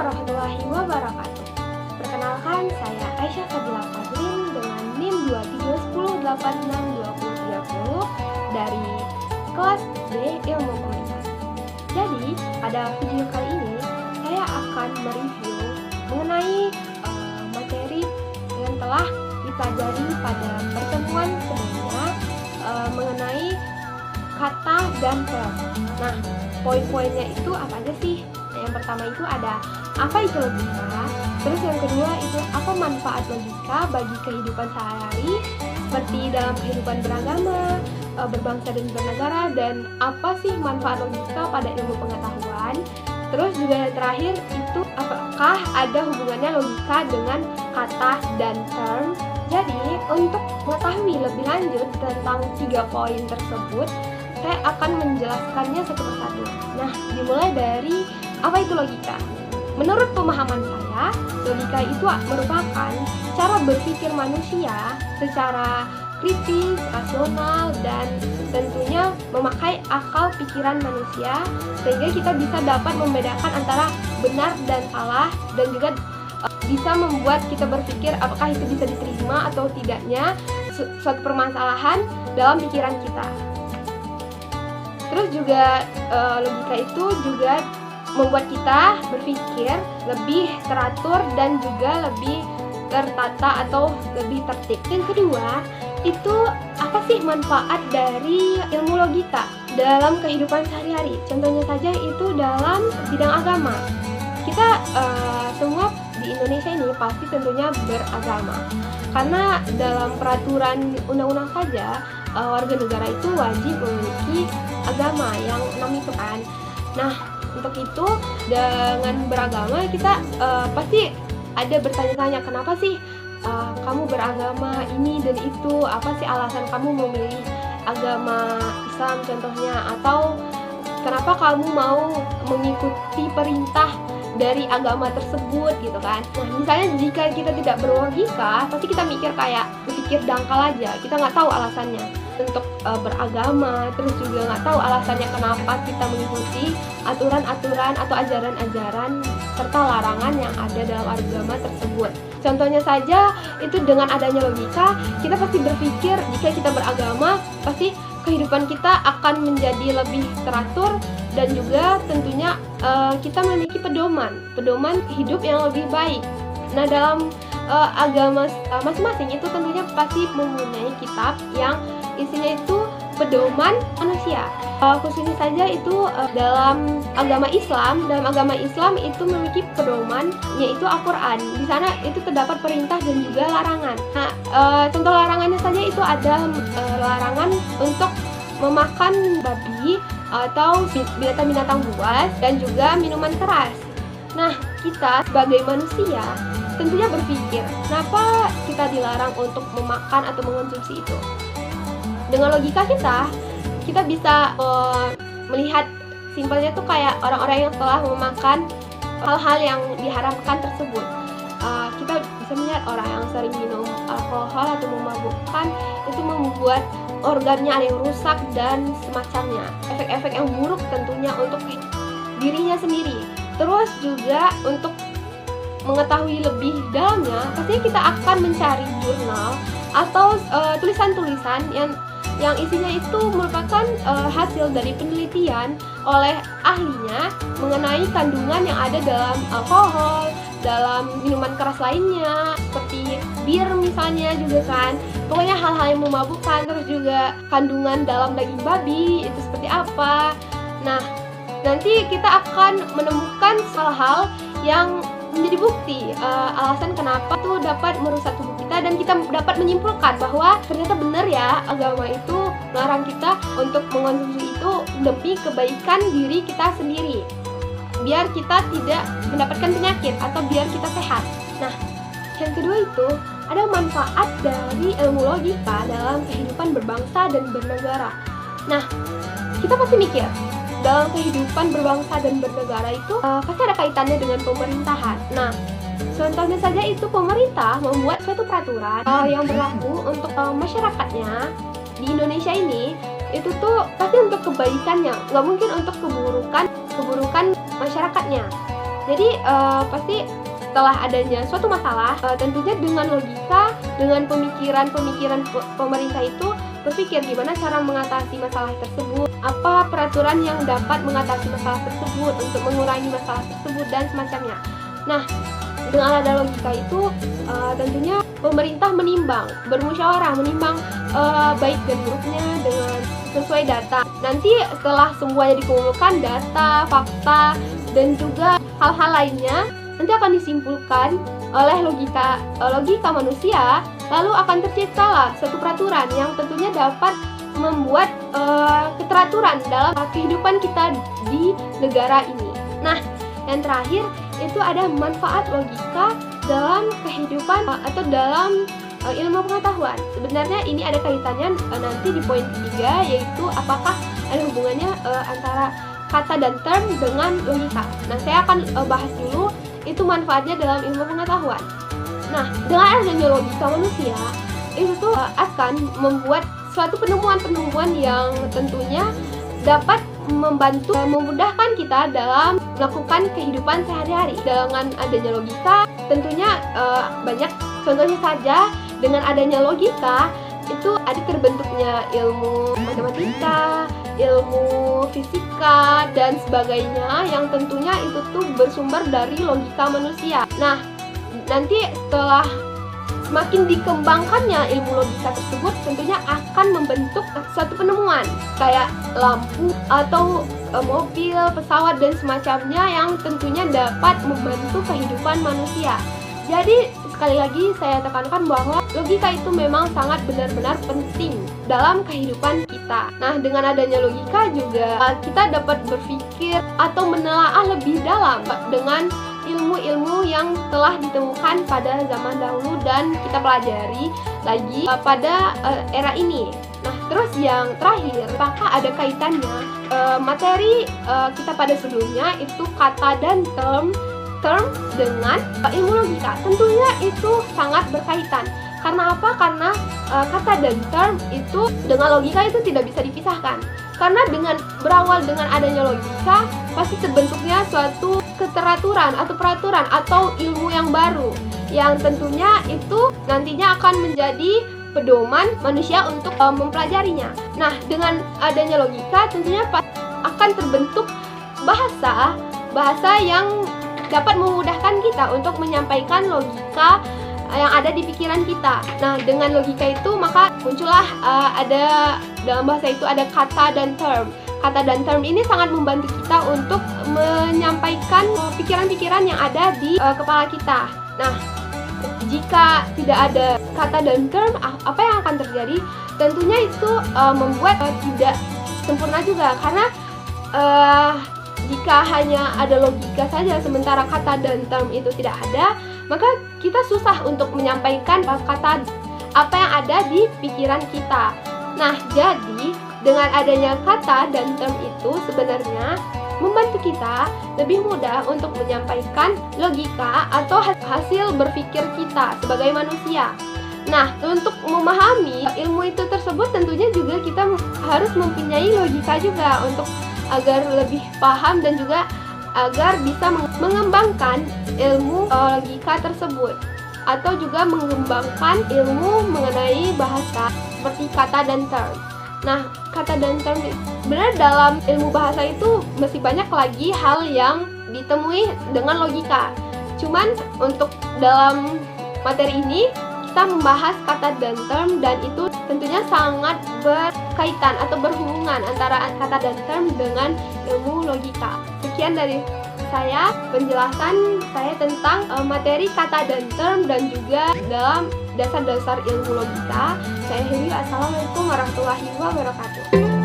warahmatullahi wabarakatuh. Perkenalkan, saya Aisyah Fadila Fadlin dengan NIM 2310862030 dari kelas D Ilmu Komunikasi. Jadi, pada video kali ini saya akan mereview mengenai materi yang telah dipelajari pada pertemuan sebelumnya mengenai kata dan verb. Nah, poin-poinnya itu apa aja sih? Yang pertama itu ada apa itu logika, terus yang kedua itu apa manfaat logika bagi kehidupan sehari-hari seperti dalam kehidupan beragama, berbangsa dan bernegara, dan apa sih manfaat logika pada ilmu pengetahuan. Terus juga yang terakhir itu apakah ada hubungannya logika dengan kata dan term. Jadi untuk mengetahui lebih lanjut tentang 3 poin tersebut, saya akan menjelaskannya satu persatu. Nah, dimulai dari apa itu logika. Menurut pemahaman saya, logika itu merupakan cara berpikir manusia secara kritis, rasional, dan tentunya memakai akal pikiran manusia sehingga kita bisa dapat membedakan antara benar dan salah, dan juga bisa membuat kita berpikir apakah itu bisa diterima atau tidaknya suatu permasalahan dalam pikiran kita. Terus juga logika itu juga membuat kita berpikir lebih teratur dan juga lebih tertata atau lebih tertib. Yang kedua, itu apa sih manfaat dari ilmu logika dalam kehidupan sehari-hari? Contohnya saja itu dalam bidang agama. Kita semua di Indonesia ini pasti tentunya beragama. Karena dalam peraturan undang-undang saja, warga negara itu wajib memiliki agama yang 6 itu kan. Nah, untuk itu dengan beragama kita pasti ada bertanya-tanya, kenapa sih kamu beragama ini dan itu, apa sih alasan kamu memilih agama Islam contohnya, atau kenapa kamu mau mengikuti perintah dari agama tersebut gitu kan. Nah, misalnya jika kita tidak berlogika, pasti kita berpikir dangkal aja, kita nggak tahu alasannya untuk beragama, terus juga nggak tahu alasannya kenapa kita mengikuti aturan-aturan atau ajaran-ajaran serta larangan yang ada dalam agama tersebut. Contohnya saja itu dengan adanya logika, kita pasti berpikir jika kita beragama, pasti kehidupan kita akan menjadi lebih teratur dan juga tentunya kita memiliki pedoman hidup yang lebih baik. Nah, dalam agama masing-masing itu tentunya pasti mempunyai kitab yang isinya itu pedoman manusia. Khususnya saja itu dalam agama Islam itu memiliki pedoman, yaitu Al-Quran. Di sana itu terdapat perintah dan juga larangan. Nah, contoh larangannya saja itu ada larangan untuk memakan babi atau binatang-binatang buas dan juga minuman keras. Nah, kita sebagai manusia tentunya berpikir, kenapa kita dilarang untuk memakan atau mengonsumsi itu? Dengan logika kita bisa melihat simpelnya tuh kayak orang-orang yang telah memakan hal-hal yang diharamkan tersebut. Kita bisa melihat orang yang sering minum alkohol atau memabukkan itu membuat organnya ada yang rusak dan semacamnya. Efek-efek yang buruk tentunya untuk dirinya sendiri. Terus juga untuk mengetahui lebih dalamnya, pastinya kita akan mencari jurnal atau tulisan-tulisan yang isinya itu merupakan hasil dari penelitian oleh ahlinya mengenai kandungan yang ada dalam alkohol, dalam minuman keras lainnya seperti bir misalnya juga kan. Pokoknya hal-hal yang memabukkan, terus juga kandungan dalam daging babi itu seperti apa. Nah, nanti kita akan menemukan hal-hal yang menjadi bukti alasan kenapa tuh dapat merusak tubuh kita, dan kita dapat menyimpulkan bahwa ternyata benar ya agama itu melarang kita untuk mengonsumsi itu demi kebaikan diri kita sendiri, biar kita tidak mendapatkan penyakit atau biar kita sehat. Nah, yang kedua itu ada manfaat dari ilmu logika dalam kehidupan berbangsa dan bernegara. Nah, kita pasti mikir dalam kehidupan berbangsa dan bernegara itu pasti ada kaitannya dengan pemerintahan. Nah, contohnya saja itu pemerintah membuat suatu peraturan yang berlaku untuk masyarakatnya di Indonesia ini, itu tuh pasti untuk kebaikannya, nggak mungkin untuk keburukan masyarakatnya. Jadi pasti setelah adanya suatu masalah, tentunya dengan logika, dengan pemikiran pemerintah itu berpikir gimana cara mengatasi masalah tersebut, apa peraturan yang dapat mengatasi masalah tersebut untuk mengurangi masalah tersebut dan semacamnya. Nah, dengan ada logika itu tentunya pemerintah bermusyawarah menimbang baik dan buruknya dengan sesuai data. Nanti setelah semuanya dikumpulkan, data, fakta, dan juga hal-hal lainnya, nanti akan disimpulkan oleh logika manusia, lalu akan terciptalah suatu peraturan yang tentunya dapat membuat keteraturan dalam kehidupan kita di negara ini. Nah, yang terakhir itu ada manfaat logika dalam kehidupan atau dalam ilmu pengetahuan. Sebenarnya ini ada kaitannya nanti di poin ketiga, yaitu apakah ada hubungannya antara kata dan term dengan logika. Nah, saya akan bahas dulu itu manfaatnya dalam ilmu pengetahuan. Nah, dengan adanya logika manusia itu tuh akan membuat suatu penemuan-penemuan yang tentunya dapat memudahkan kita dalam melakukan kehidupan sehari-hari. Dengan adanya logika tentunya banyak, contohnya saja dengan adanya logika itu ada terbentuknya ilmu matematika, ilmu fisika, dan sebagainya yang tentunya itu tuh bersumber dari logika manusia. Nah, nanti setelah semakin dikembangkannya ilmu logika tersebut tentunya akan membentuk suatu penemuan kayak lampu atau mobil, pesawat, dan semacamnya yang tentunya dapat membantu kehidupan manusia. Jadi sekali lagi saya tekankan bahwa logika itu memang sangat benar-benar penting dalam kehidupan kita. Nah, dengan adanya logika juga kita dapat berpikir atau menelaah lebih dalam dengan ilmu-ilmu yang telah ditemukan pada zaman dahulu dan kita pelajari lagi pada era ini. Nah, terus yang terakhir, apakah ada kaitannya materi kita pada sebelumnya itu kata dan term dengan ilmu logika? Tentunya itu sangat berkaitan. Karena apa? Karena kata dan term itu dengan logika itu tidak bisa dipisahkan. Karena dengan berawal dengan adanya logika, pasti terbentuknya suatu keteraturan atau peraturan atau ilmu yang baru yang tentunya itu nantinya akan menjadi pedoman manusia untuk mempelajarinya. Nah, dengan adanya logika tentunya akan terbentuk bahasa yang dapat memudahkan kita untuk menyampaikan logika yang ada di pikiran kita. Nah, dengan logika itu maka muncullah ada dalam bahasa itu ada kata dan term. Kata dan term ini sangat membantu kita untuk menyampaikan pikiran-pikiran yang ada di kepala kita. Nah, jika tidak ada kata dan term, apa yang akan terjadi? Tentunya itu membuat tidak sempurna juga, karena jika hanya ada logika saja sementara kata dan term itu tidak ada, maka kita susah untuk menyampaikan kata apa yang ada di pikiran kita. Nah, jadi dengan adanya kata dan term itu sebenarnya membantu kita lebih mudah untuk menyampaikan logika atau hasil berpikir kita sebagai manusia. Nah, untuk memahami ilmu itu tersebut tentunya juga kita harus mempunyai logika juga untuk agar lebih paham dan juga agar bisa mengembangkan ilmu logika tersebut atau juga mengembangkan ilmu mengenai bahasa seperti kata dan term. Nah, kata dan term sebenarnya dalam ilmu bahasa itu masih banyak lagi hal yang ditemui dengan logika. Cuman untuk dalam materi ini kita membahas kata dan term, dan itu tentunya sangat berkaitan atau berhubungan antara kata dan term dengan ilmu logika. Sekian dari saya penjelasan saya tentang materi kata dan term dan juga dalam dasar-dasar ilmu logika. Saya akhiri, assalamualaikum warahmatullahi wabarakatuh.